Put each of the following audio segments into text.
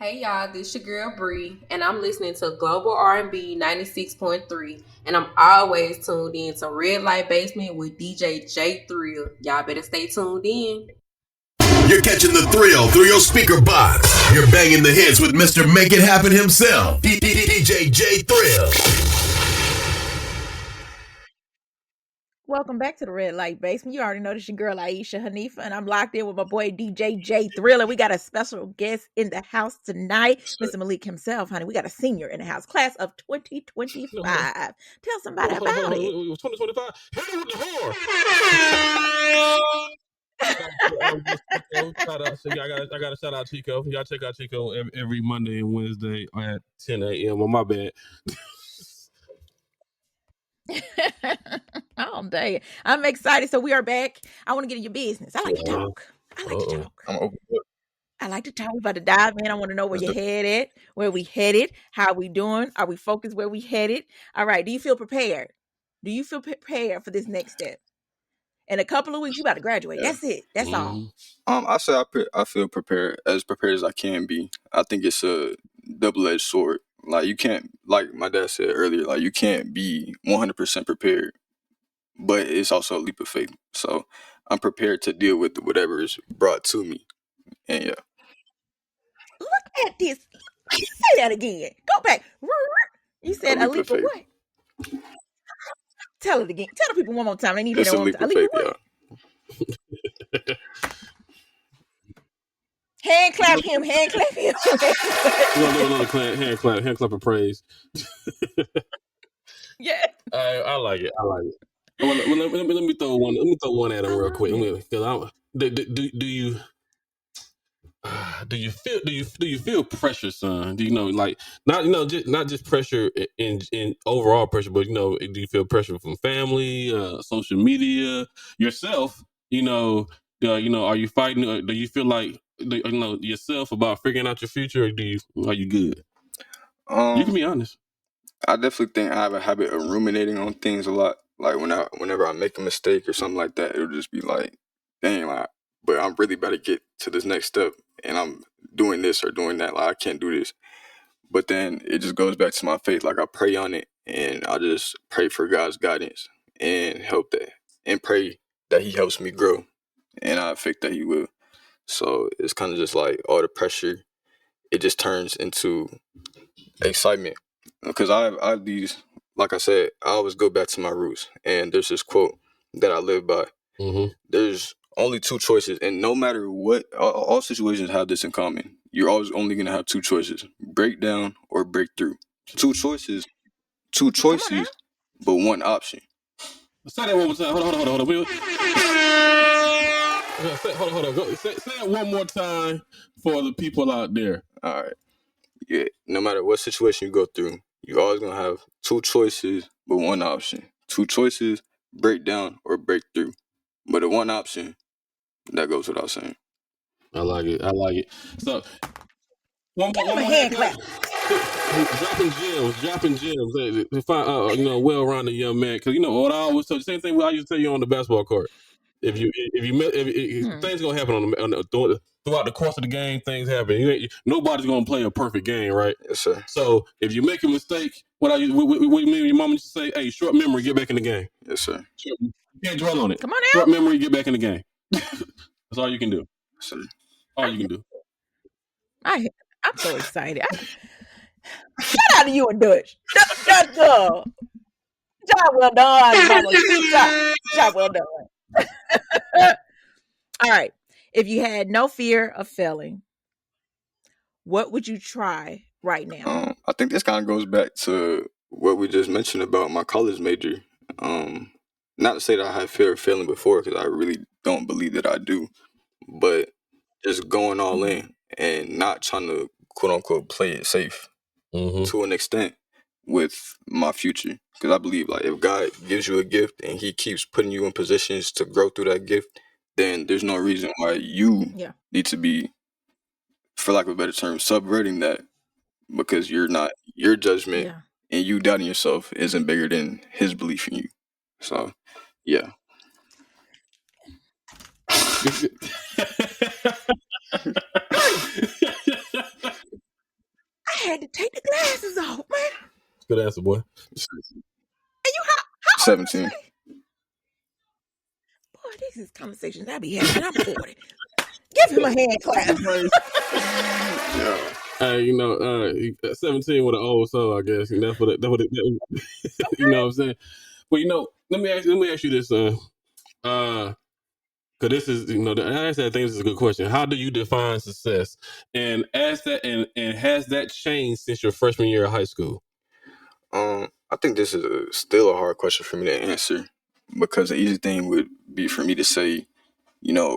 Hey y'all, this your girl Bree, and I'm listening to Global R&B 96.3, and I'm always tuned in to Red Light Basement with DJ J Thrill. Y'all better stay tuned in. You're catching the thrill through your speaker box. You're banging the hits with Mr. Make It Happen himself, DJ J Thrill. Welcome back to the Red Light Basement. You already know this your girl Aishah, Haneefah, and I'm locked in with my boy DJ J Thriller. We got a special guest in the house tonight, Mr. Malik himself, honey. We got a senior in the house, class of 2025. Tell somebody about it. 2025. Hit it with the horn. Shout out, so I got to shout out Chico. Y'all check out Chico every Monday and Wednesday at 10 a.m. on my bad. Oh, dang. I'm excited. So we are back. I want to get in your business. I like to talk. I like to talk. I'm open to it. I like to talk. We about to dive in. I want to know where your head at, where we headed, how we doing. Are we focused where we headed? All right. Do you feel prepared? Do you feel prepared for this next step? In a couple of weeks, you about to graduate. Yeah. That's it. That's all. I say I feel prepared as I can be. I think it's a double-edged sword. Like you can't, like my dad said earlier, like you can't be 100% prepared, but it's also a leap of faith. So I'm prepared to deal with whatever is brought to me. And yeah, Look at this. Say that again. Go back. You said a leap of what? Tell it again. Tell the people one more time. They need to it's hear a that one leap more of time. A leap faith, of what? Hand clap him. Hand clap him. Hand clap and praise. Yeah. I like it. Well, let me throw one. Let me throw one at him real quick. Do you feel pressure, son? Do you know, like, not just pressure in overall pressure, but do you feel pressure from family, social media, yourself? Are you fighting? Do you feel like yourself about figuring out your future, or are you good? You can be honest. I definitely think I have a habit of ruminating on things a lot. Like whenever I make a mistake or something like that, it'll just be like, dang, like, but I'm really about to get to this next step, and I'm doing this or doing that. Like I can't do this. But then it just goes back to my faith. Like I pray on it, and I just pray for God's guidance and and pray that He helps me grow, and I think that He will. So it's kind of just like all the pressure. It just turns into excitement because I have these, like I said, I always go back to my roots, and there's this quote that I live by. There's only two choices, and no matter what, all situations have this in common. You're always only gonna have two choices: break down or break through. Two choices, but one option. Say that one more time. Hold on. Hold on. Say it one more time for the people out there. All right. Yeah. No matter what situation you go through, you're always gonna have two choices, but one option. Two choices: break down or break through. But the one option, that goes without saying. I like it. So one Give him more a hand clap. dropping gems. To find well-rounded young man. Because what I always tell you, same thing I used to tell you on the basketball court. If things gonna happen throughout the course of the game, things happen. Nobody's gonna play a perfect game, right? Yes, sir. So if you make a mistake, what you mean? Your mama used to say, "Hey, short memory, get back in the game." Yes, sir. You can't dwell on it. Come on now. Short memory, get back in the game. That's all you can do. Yes, sir. All you can do. I'm so excited. Shout out to you and Dutch. Dutch girl. Job well done, mama. Job well done. All right. If you had no fear of failing, what would you try right now? I think this kind of goes back to what we just mentioned about my college major. Not to say that I had fear of failing before, because I really don't believe that I do, but just going all in and not trying to quote unquote play it safe to an extent with my future. Because I believe, like, if God gives you a gift and He keeps putting you in positions to grow through that gift, then there's no reason why you need to be, for lack of a better term, subverting that, because you're not, your judgment and you doubting yourself isn't bigger than His belief in you. So, yeah. had to take the glasses off, man. Good answer, boy. And you how old 17. you say? Boy, these is conversations I be having. I'm 40. Give him a hand clap. Yeah. Hey, 17 with an old soul, I guess, and that's what you know what I'm saying. But let me ask you this, because this is, I think this is a good question. How do you define success? And has that changed since your freshman year of high school? I think this is still a hard question for me to answer because the easy thing would be for me to say,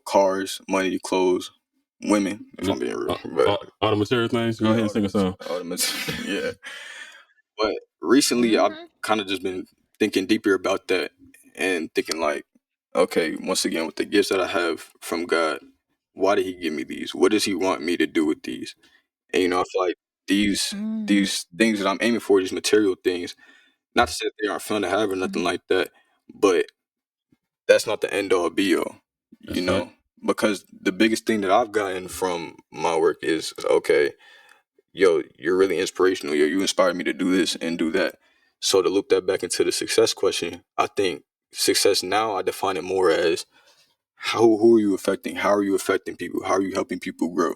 cars, money, clothes, women, if I'm being real. But all the material things. Go ahead and sing a song. Yeah. But recently, I've kind of just been thinking deeper about that and thinking like, okay, once again, with the gifts that I have from God, why did He give me these? What does He want me to do with these? And I feel like these things that I'm aiming for, these material things, not to say that they aren't fun to have or nothing like that, but that's not the end all be all, That's right. because the biggest thing that I've gotten from my work is, okay, yo, you're really inspirational. Yo, you inspired me to do this and do that. So to loop that back into the success question, I think success now, I define it more as who are you affecting? How are you affecting people? How are you helping people grow?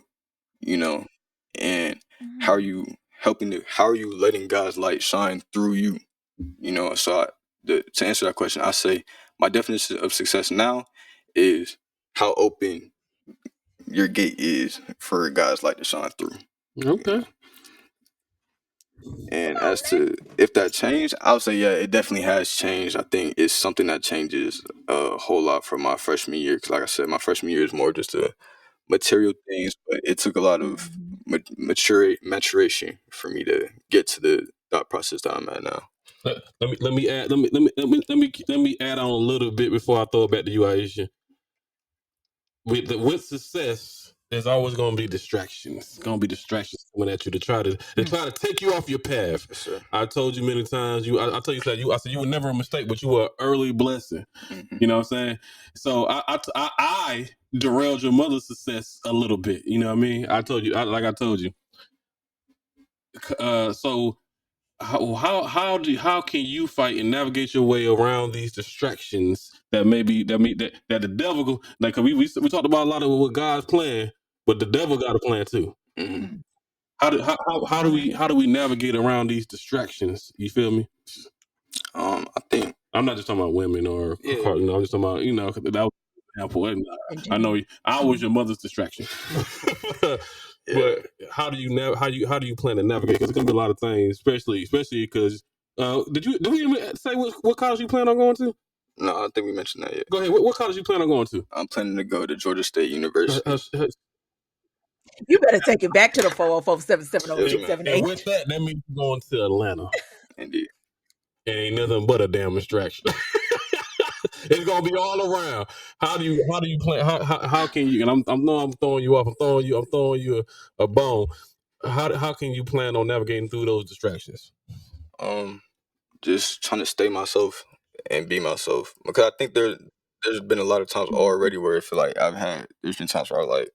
And how are you how are you letting God's light shine through you? So to answer that question, I say my definition of success now is how open your gate is for God's light to shine through. Okay. And as to if that changed, I would say, yeah, it definitely has changed. I think it's something that changes a whole lot from my freshman year. Because like I said, my freshman year is more just a material things, but it took a lot of maturation for me to get to the thought process that I'm at now. Let me add on a little bit before I throw it back to you, Aisha. With success, there's always going to be distractions. It's going to be distractions coming at you to try to take you off your path. Yes, sir. I told you many times. I told you I said you were never a mistake, but you were an early blessing. Mm-hmm. You know what I'm saying? So I derailed your mother's success a little bit. You know what I mean? I told you, like I told you. So how can you fight and navigate your way around these distractions that that the devil go, like we talked about a lot of what God's plan, but the devil got a plan too. Mm-hmm. How do we navigate around these distractions? You feel me? I think I'm not just talking about women or I'm just talking about 'cause that was an example. I know I was your mother's distraction. But how do you plan to navigate? Because it's gonna be a lot of things, especially because did we even say what college you plan on going to? No, I don't think we mentioned that yet. Go ahead. What college you plan on going to? I'm planning to go to Georgia State University. You better take it back to the 404-770-878. And with that means you're going to Atlanta. Indeed. Ain't nothing but a damn distraction. It's gonna be all around. How do you plan? How can you? And I'm throwing you off. I'm throwing you a bone. How can you plan on navigating through those distractions? Just trying to stay myself and be myself, because I think there's been a lot of times already where I feel like there's been times where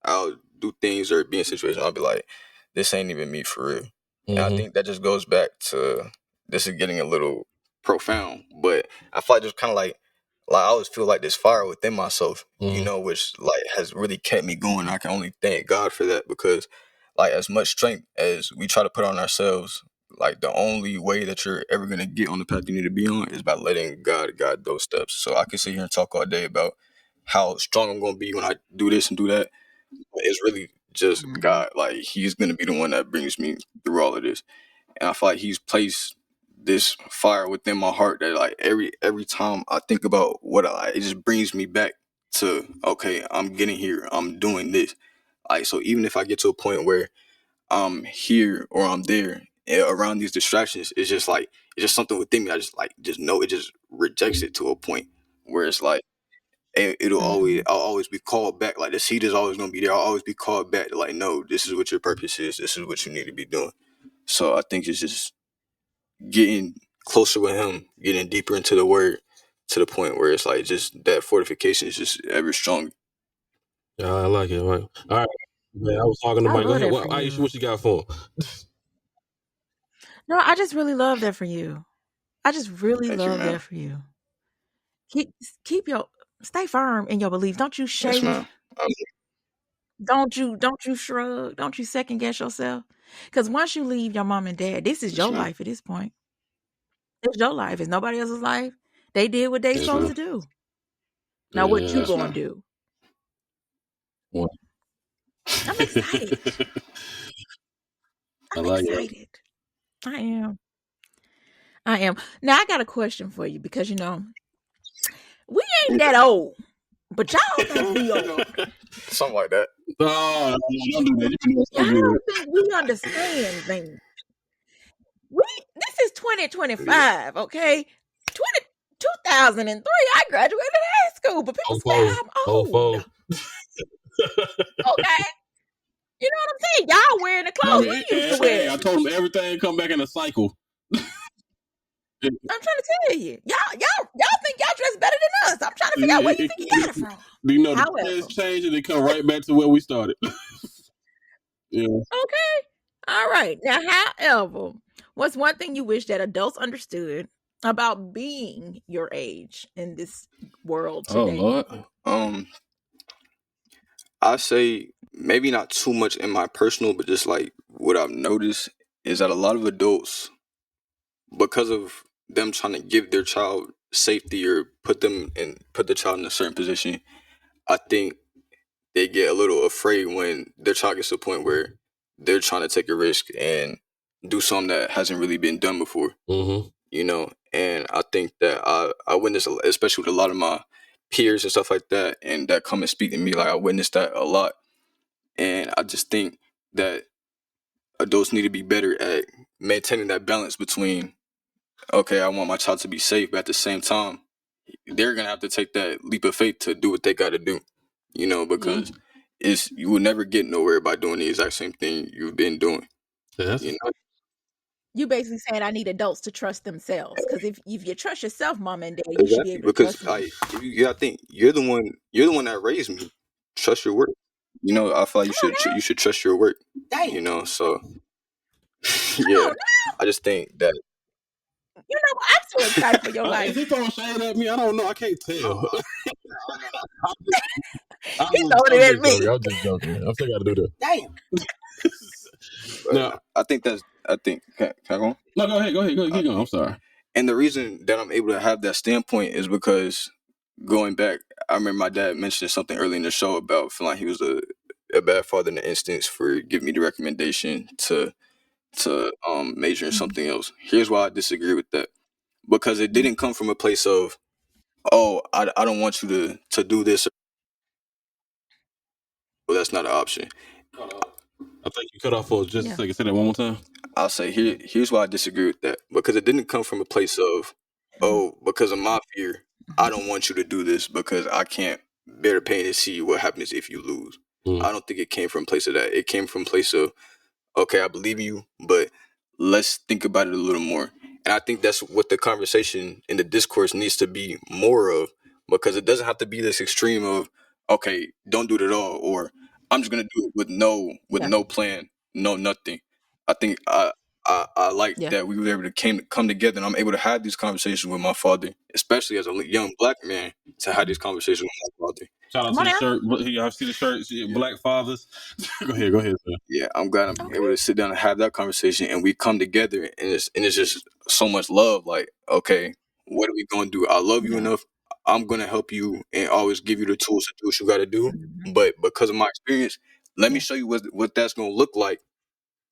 I'll do things or be in situations I'll be like, this ain't even me for real. Mm-hmm. And I think that just goes back to, this is getting a little profound, but I feel like just kind of like I always feel like this fire within myself, which has really kept me going. I can only thank God for that, because as much strength as we try to put on ourselves, the only way that you're ever going to get on the path you need to be on is by letting God guide those steps. So I can sit here and talk all day about how strong I'm going to be when I do this and do that. But it's really just God. He's going to be the one that brings me through all of this. And I feel like He's placed this fire within my heart that every time I think about it just brings me back to, okay, I'm getting here. I'm doing this. So even if I get to a point where I'm here or I'm there around these distractions, it's just something within me. I just know it just rejects it to a point where it's I'll always be called back. The seed is always going to be there. I'll always be called back to no, this is what your purpose is. This is what you need to be doing. So I think it's just getting closer with Him, getting deeper into the Word, to the point where it's just that fortification is just ever stronger. I like it. Right. All right. Man, I was talking to Mike. Go ahead. Aisha, what you got for him? No, I just really love that for you. I just really Thank you, love man. that for you. Keep your stay firm in your beliefs. Don't you Yes, shake. ma'am. Don't you shrug. Don't you second guess yourself. Because once you leave your mom and dad, this is Yes, your ma'am. life at this point. It's your life. It's nobody else's life. They did what they Yes, supposed ma'am. to do. Now what you Yeah. Yes, gonna ma'am. do? Well, I'm excited. I I'm like it. excited. I am. I am. Now I got a question for you because we ain't that old, but y'all think we old. Something like that. Oh, don't do that. You know so Y'all good. don't think we understand things. This is 2025, okay? 2003, I graduated high school, but people say I'm old. Oh, Okay? You know what I'm saying? Y'all wearing the clothes we used to hey, wear. I told him everything come back in a cycle. I'm trying to tell you. Y'all think y'all dress better than us. I'm trying to figure out where you think you got it from. Do you know the However, trends change and they come right back to where we started? Yeah. okay. All right. Now, however, what's one thing you wish that adults understood about being your age in this world Oh today? Lord. I say maybe not too much in my personal, but just like what I've noticed is that a lot of adults, because of them trying to give their child safety or put the child in a certain position, I think they get a little afraid when their child gets to a point where they're trying to take a risk and do something that hasn't really been done before. Mm-hmm. And I think that I witnessed, especially with a lot of my peers and stuff like that, and that come and speak to me, like I witnessed that a lot. And I just think that adults need to be better at maintaining that balance between, okay, I want my child to be safe, but at the same time, they're gonna have to take that leap of faith to do what they got to do, because you will never get nowhere by doing the exact same thing you've been doing. Yes. You know, You basically saying I need adults to trust themselves. Because if you trust yourself, mom and dad, you should be exactly, able to because trust me. I think you're the one that raised me. Trust your work. I feel like you should trust your work. Damn. So Come yeah, on. I just think that I'm so excited for your Is life. he throwing shade at me? I don't know. I can't tell. He's throwing it at me. I'm just joking. I still got to do that. Damn. Now, I think can I go on? no, go ahead. Keep going. I'm sorry. And the reason that I'm able to have that standpoint is because going back, I remember my dad mentioned something early in the show about feeling like he was a bad father in the instance for giving me the recommendation to major in something else. Here's why I disagree with that. Because it didn't come from a place of, oh, I don't want you to do this. Well, that's not an option. I think you cut off for just a Yeah. second. Say that one more time. I'll say here's why I disagree with that. Because it didn't come from a place of, oh, because of my fear, I don't want you to do this because I can't bear the pain and see what happens if you lose. I don't think it came from a place of that. It came from a place of, okay, I believe you, but let's think about it a little more. And I think that's what the conversation and the discourse needs to be more of, because it doesn't have to be this extreme of, okay, don't do it at all, or I'm just gonna do it with Yeah. no plan, no nothing. I think I like Yeah. that we were able to come together, and I'm able to have these conversations with my father, especially as a young black man, to have these conversations with my father. Shout out Come to on the now. shirt. I see the shirt. Black fathers. Go ahead, sir. Yeah, I'm glad I'm Okay. able to sit down and have that conversation, and we come together, and it's just so much love. Like, okay, what are we gonna do? I love you Yeah. enough. I'm gonna help you and always give you the tools to do what you got to do. Mhm. But because of my experience, let me Yeah. show you what that's gonna look like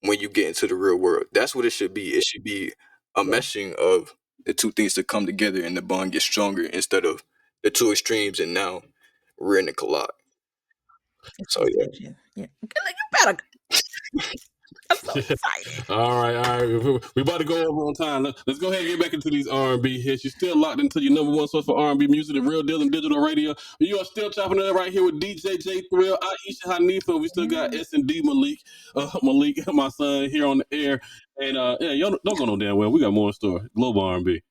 when you get into the real world. That's what it should be. It should be a Yeah. meshing of the two things to come together, and the bond gets stronger instead of the two extremes, and now we're in a collide. It's So just yeah. that you better. I'm so excited. All right. We about to go over on time. Let's go ahead and get back into these R&B hits. You're still locked into your number one source for R&B music, the Real Deal and Digital Radio. You are still chopping it up right here with DJ J Thrill, Aishah, Haneefah. We still got S&D Malik, my son, here on the air. And yeah, y'all don't go no damn well. We got more in store. Global R&B.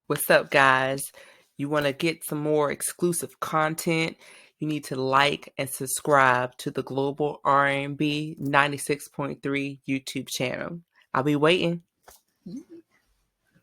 What's up, guys? You want to get some more exclusive content? You need to like and subscribe to the Global R&B 96.3 YouTube channel. I'll be waiting.